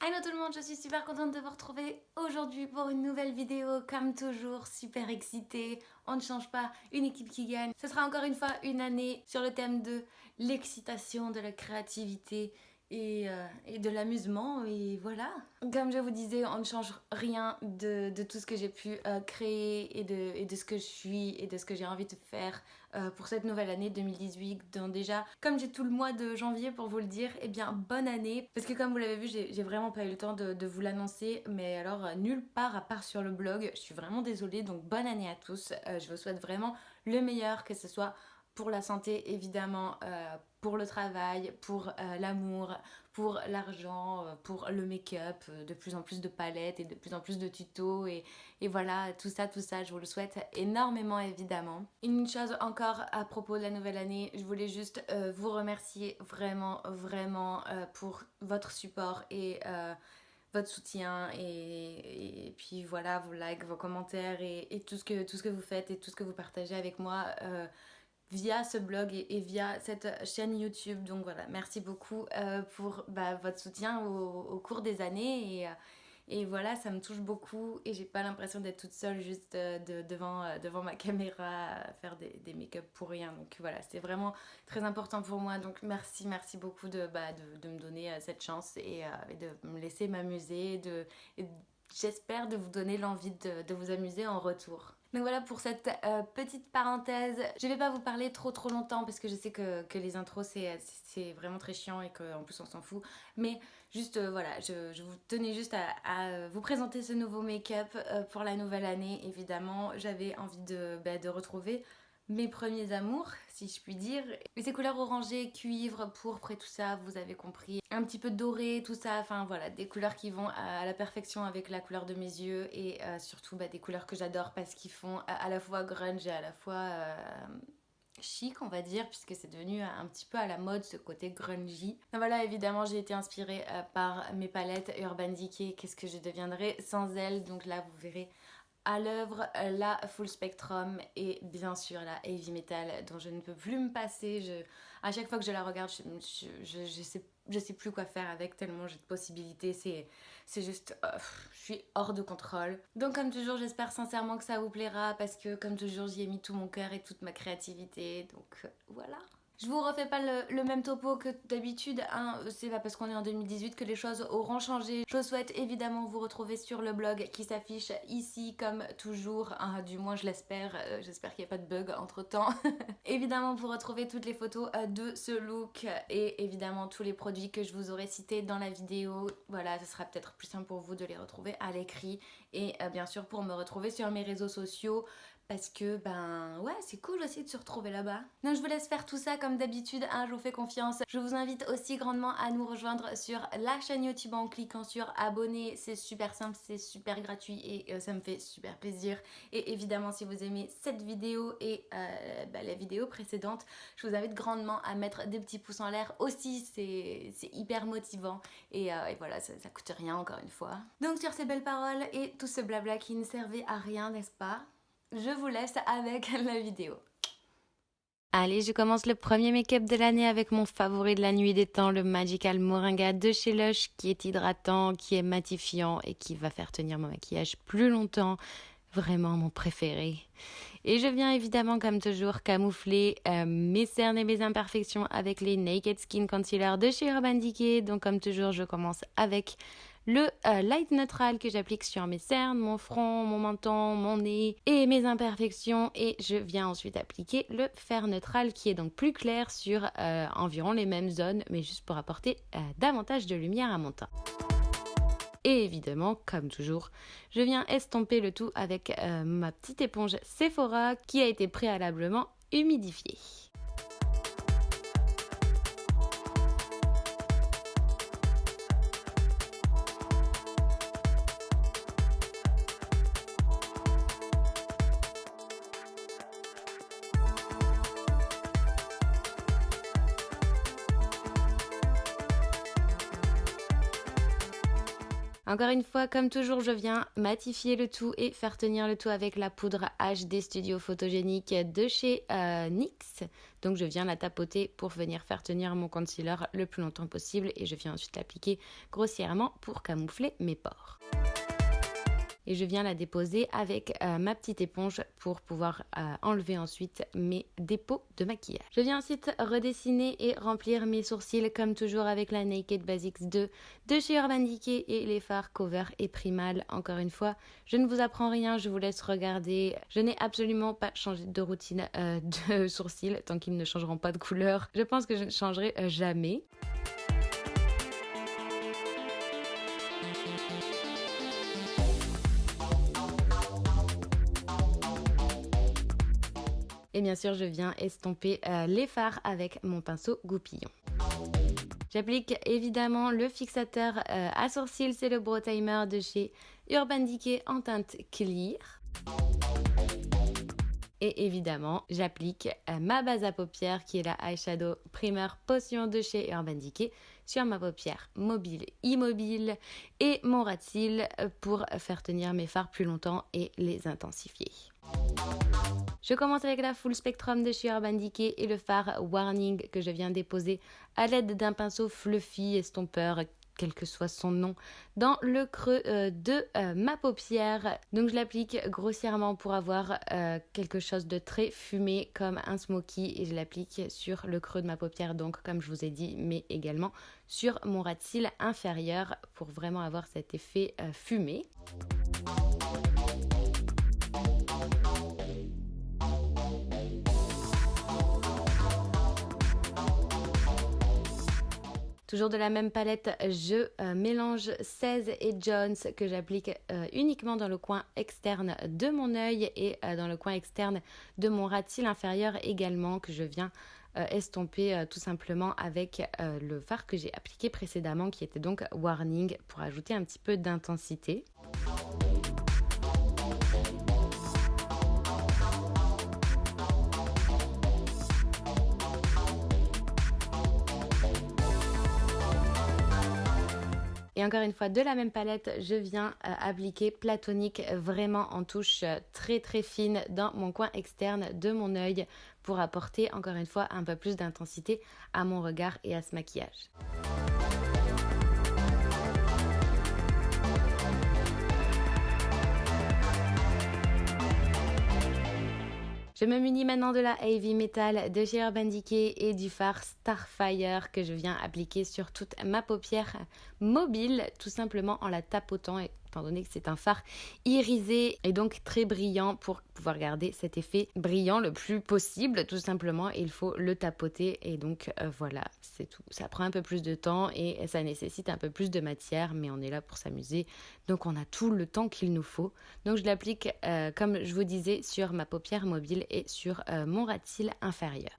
Hello tout le monde, je suis super contente de vous retrouver aujourd'hui pour une nouvelle vidéo. Comme toujours, super excitée, on ne change pas, une équipe qui gagne. Ce sera encore une fois une année sur le thème de l'excitation, de la créativité et de l'amusement, et voilà. Comme je vous disais, on ne change rien de tout ce que j'ai pu créer et de ce que je suis et de ce que j'ai envie de faire pour cette nouvelle année 2018. Donc déjà, comme j'ai tout le mois de janvier pour vous le dire, eh bien bonne année, parce que comme vous l'avez vu, j'ai vraiment pas eu le temps de vous l'annoncer, mais alors nulle part à part sur le blog. Je suis vraiment désolée, donc bonne année à tous. Je vous souhaite vraiment le meilleur, que ce soit pour la santé évidemment, pour le travail, pour l'amour, pour l'argent, pour le make-up, de plus en plus de palettes et de plus en plus de tutos et voilà, tout ça, je vous le souhaite énormément évidemment. Une chose encore à propos de la nouvelle année, je voulais juste vous remercier vraiment pour votre support et votre soutien et puis voilà, vos likes, vos commentaires et tout ce que vous faites et tout ce que vous partagez avec moi via ce blog et via cette chaîne YouTube. Donc voilà, merci beaucoup pour votre soutien au cours des années et voilà, ça me touche beaucoup et j'ai pas l'impression d'être toute seule juste devant ma caméra à faire des make-up pour rien. Donc voilà, c'est vraiment très important pour moi. Donc merci beaucoup de me donner cette chance et de me laisser m'amuser, et j'espère de vous donner l'envie de vous amuser en retour. Donc voilà pour cette petite parenthèse. Je vais pas vous parler trop longtemps parce que je sais que les intros c'est vraiment très chiant et qu'en plus on s'en fout. Mais juste voilà, je vous tenais juste à vous présenter ce nouveau make-up pour la nouvelle année. Évidemment, j'avais envie de retrouver mes premiers amours, si je puis dire. Et ces couleurs orangées, cuivre, pourpre et tout ça, vous avez compris. Un petit peu doré, tout ça, enfin voilà, des couleurs qui vont à la perfection avec la couleur de mes yeux et surtout des couleurs que j'adore parce qu'ils font à la fois grunge et à la fois chic, on va dire, puisque c'est devenu un petit peu à la mode ce côté grungy. Donc voilà, évidemment j'ai été inspirée par mes palettes Urban Decay. Qu'est-ce que je deviendrais sans elles? Donc là vous verrez à l'œuvre la Full Spectrum et bien sûr la Heavy Metal dont je ne peux plus me passer. À chaque fois que je la regarde, je sais plus quoi faire avec, tellement j'ai de possibilités. C'est juste, je suis hors de contrôle. Donc comme toujours, j'espère sincèrement que ça vous plaira parce que comme toujours, j'y ai mis tout mon cœur et toute ma créativité. Donc voilà. Je vous refais pas le même topo que d'habitude, hein. C'est pas parce qu'on est en 2018 que les choses auront changé. Je souhaite évidemment vous retrouver sur le blog qui s'affiche ici comme toujours, hein, du moins je l'espère. J'espère qu'il n'y a pas de bug entre temps. Évidemment vous retrouvez toutes les photos de ce look et évidemment tous les produits que je vous aurai cités dans la vidéo. Voilà, ce sera peut-être plus simple pour vous de les retrouver à l'écrit et bien sûr pour me retrouver sur mes réseaux sociaux. Parce que ouais, c'est cool aussi de se retrouver là-bas. Donc je vous laisse faire tout ça comme d'habitude, hein, je vous fais confiance. Je vous invite aussi grandement à nous rejoindre sur la chaîne YouTube en cliquant sur abonner. C'est super simple, c'est super gratuit et ça me fait super plaisir. Et évidemment si vous aimez cette vidéo et la vidéo précédente, je vous invite grandement à mettre des petits pouces en l'air aussi. C'est hyper motivant et voilà, ça coûte rien encore une fois. Donc sur ces belles paroles et tout ce blabla qui ne servait à rien, n'est-ce pas? Je vous laisse avec la vidéo. Allez, je commence le premier make-up de l'année avec mon favori de la nuit des temps, le Magical Moringa de chez Lush, qui est hydratant, qui est matifiant et qui va faire tenir mon maquillage plus longtemps. Vraiment mon préféré. Et je viens évidemment comme toujours camoufler mes cernes et mes imperfections avec les Naked Skin Concealer de chez Urban Decay. Donc comme toujours, je commence avec le light neutral que j'applique sur mes cernes, mon front, mon menton, mon nez et mes imperfections. Et je viens ensuite appliquer le fer neutral qui est donc plus clair sur environ les mêmes zones, mais juste pour apporter davantage de lumière à mon teint. Et évidemment, comme toujours, je viens estomper le tout avec ma petite éponge Sephora qui a été préalablement humidifiée. Encore une fois, comme toujours, je viens matifier le tout et faire tenir le tout avec la poudre HD Studio Photogénique de chez NYX. Donc je viens la tapoter pour venir faire tenir mon concealer le plus longtemps possible et je viens ensuite l'appliquer grossièrement pour camoufler mes pores. Et je viens la déposer avec ma petite éponge pour pouvoir enlever ensuite mes dépôts de maquillage. Je viens ensuite redessiner et remplir mes sourcils comme toujours avec la Naked Basics 2 de chez Urban Decay et les fards Cover et Primal. Encore une fois, je ne vous apprends rien, je vous laisse regarder. Je n'ai absolument pas changé de routine de sourcils tant qu'ils ne changeront pas de couleur. Je pense que je ne changerai jamais. Et bien sûr, je viens estomper les fards avec mon pinceau goupillon. J'applique évidemment le fixateur à sourcils, c'est le Brow Timer de chez Urban Decay en teinte clear. Et évidemment, j'applique ma base à paupières qui est la Eyeshadow Primer Potion de chez Urban Decay sur ma paupière mobile, immobile et mon ras de cils pour faire tenir mes fards plus longtemps et les intensifier. Je commence avec la Full Spectrum de chez Urban Decay et le fard Warning que je viens déposer à l'aide d'un pinceau fluffy estompeur, quel que soit son nom, dans le creux de ma paupière. Donc je l'applique grossièrement pour avoir quelque chose de très fumé comme un smoky et je l'applique sur le creux de ma paupière, donc comme je vous ai dit, mais également sur mon ras de cils inférieur pour vraiment avoir cet effet fumé. Toujours de la même palette, je mélange 16 et Jones que j'applique uniquement dans le coin externe de mon œil et dans le coin externe de mon ras de cils inférieur également que je viens estomper tout simplement avec le fard que j'ai appliqué précédemment qui était donc Warning pour ajouter un petit peu d'intensité. Et encore une fois, de la même palette, je viens appliquer Platonique vraiment en touche très très fine dans mon coin externe de mon œil pour apporter encore une fois un peu plus d'intensité à mon regard et à ce maquillage. Je me munis maintenant de la Heavy Metal de chez Urban Decay et du fard Starfire que je viens appliquer sur toute ma paupière mobile, tout simplement en la tapotant, étant donné que c'est un fard irisé et donc très brillant pour pouvoir garder cet effet brillant le plus possible, tout simplement. Et il faut le tapoter et donc voilà, c'est tout. Ça prend un peu plus de temps et ça nécessite un peu plus de matière, mais on est là pour s'amuser, donc on a tout le temps qu'il nous faut. Donc je l'applique, comme je vous disais, sur ma paupière mobile et sur mon ras de cils inférieur.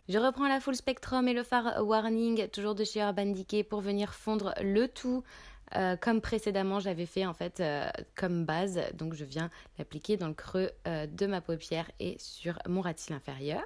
Je reprends la Full Spectrum et le fard Warning, toujours de chez Urban Decay, pour venir fondre le tout comme précédemment j'avais fait en fait comme base. Donc je viens l'appliquer dans le creux de ma paupière et sur mon ras de cils inférieur.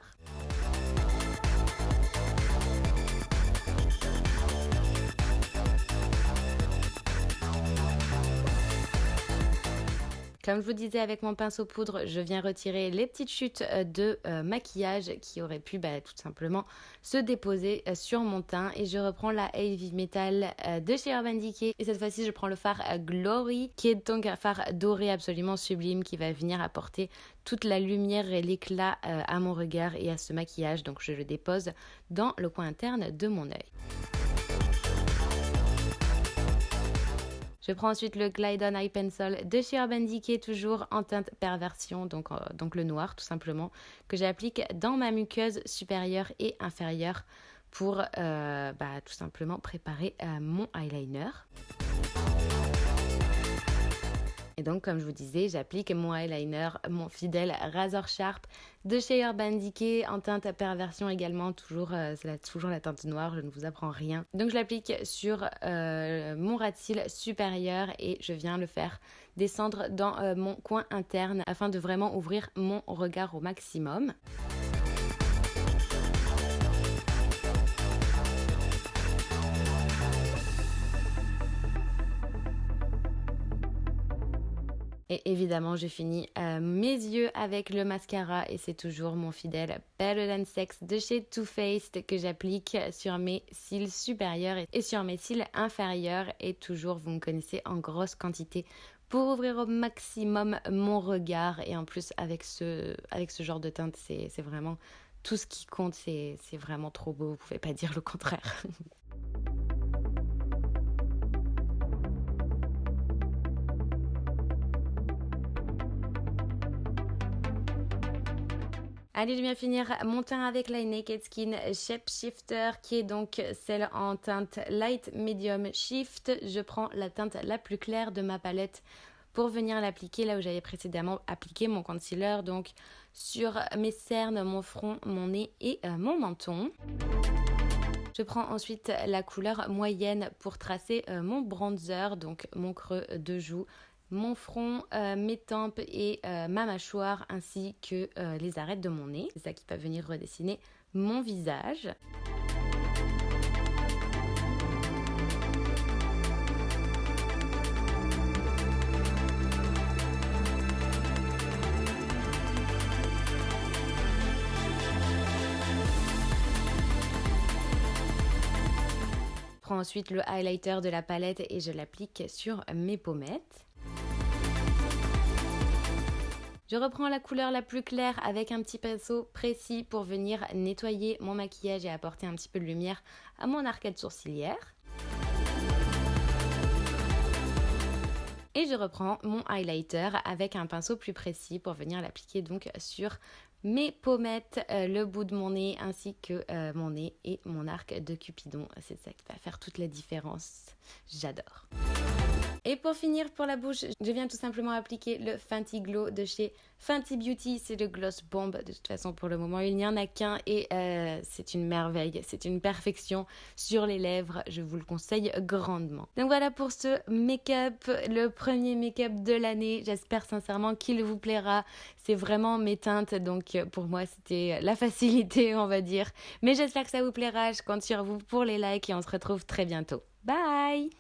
Comme je vous disais, avec mon pinceau poudre, je viens retirer les petites chutes de maquillage qui auraient pu tout simplement se déposer sur mon teint. Et je reprends la Heavy Metal de chez Urban Decay. Et cette fois-ci, je prends le fard Glory, qui est donc un fard doré absolument sublime qui va venir apporter toute la lumière et l'éclat à mon regard et à ce maquillage. Donc je le dépose dans le coin interne de mon œil. Je prends ensuite le Glide On Eye Pencil de chez Urban Decay, toujours en teinte Perversion, donc le noir tout simplement, que j'applique dans ma muqueuse supérieure et inférieure pour tout simplement préparer mon eyeliner. Et donc comme je vous disais, j'applique mon eyeliner, mon fidèle Razor Sharp de chez Urban Decay en teinte Perversion également, toujours la teinte noire, je ne vous apprends rien. Donc je l'applique sur mon ras de cils supérieur et je viens le faire descendre dans mon coin interne afin de vraiment ouvrir mon regard au maximum. Et évidemment, je finis mes yeux avec le mascara et c'est toujours mon fidèle Better Than Sex de chez Too Faced que j'applique sur mes cils supérieurs et sur mes cils inférieurs. Et toujours, vous me connaissez, en grosse quantité pour ouvrir au maximum mon regard. Et en plus, avec ce genre de teinte, c'est vraiment tout ce qui compte. C'est vraiment trop beau, vous pouvez pas dire le contraire. Allez, je viens finir mon teint avec la Naked Skin Shape Shifter qui est donc celle en teinte Light Medium Shift. Je prends la teinte la plus claire de ma palette pour venir l'appliquer là où j'avais précédemment appliqué mon concealer, donc sur mes cernes, mon front, mon nez et mon menton. Je prends ensuite la couleur moyenne pour tracer mon bronzer, donc mon creux de joue, mon front, mes tempes et ma mâchoire ainsi que les arêtes de mon nez. C'est ça qui va venir redessiner mon visage. Je prends ensuite le highlighter de la palette et je l'applique sur mes pommettes. Je reprends la couleur la plus claire avec un petit pinceau précis pour venir nettoyer mon maquillage et apporter un petit peu de lumière à mon arcade sourcilière. Et je reprends mon highlighter avec un pinceau plus précis pour venir l'appliquer donc sur mes pommettes, le bout de mon nez ainsi que mon nez et mon arc de Cupidon. C'est ça qui va faire toute la différence. J'adore. Et pour finir, pour la bouche, je viens tout simplement appliquer le Fenty Glow de chez Fenty Beauty. C'est le Gloss Bomb. De toute façon, pour le moment, il n'y en a qu'un et c'est une merveille. C'est une perfection sur les lèvres. Je vous le conseille grandement. Donc voilà pour ce make-up, le premier make-up de l'année. J'espère sincèrement qu'il vous plaira. C'est vraiment mes teintes, donc pour moi, c'était la facilité, on va dire. Mais j'espère que ça vous plaira. Je compte sur vous pour les likes et on se retrouve très bientôt. Bye!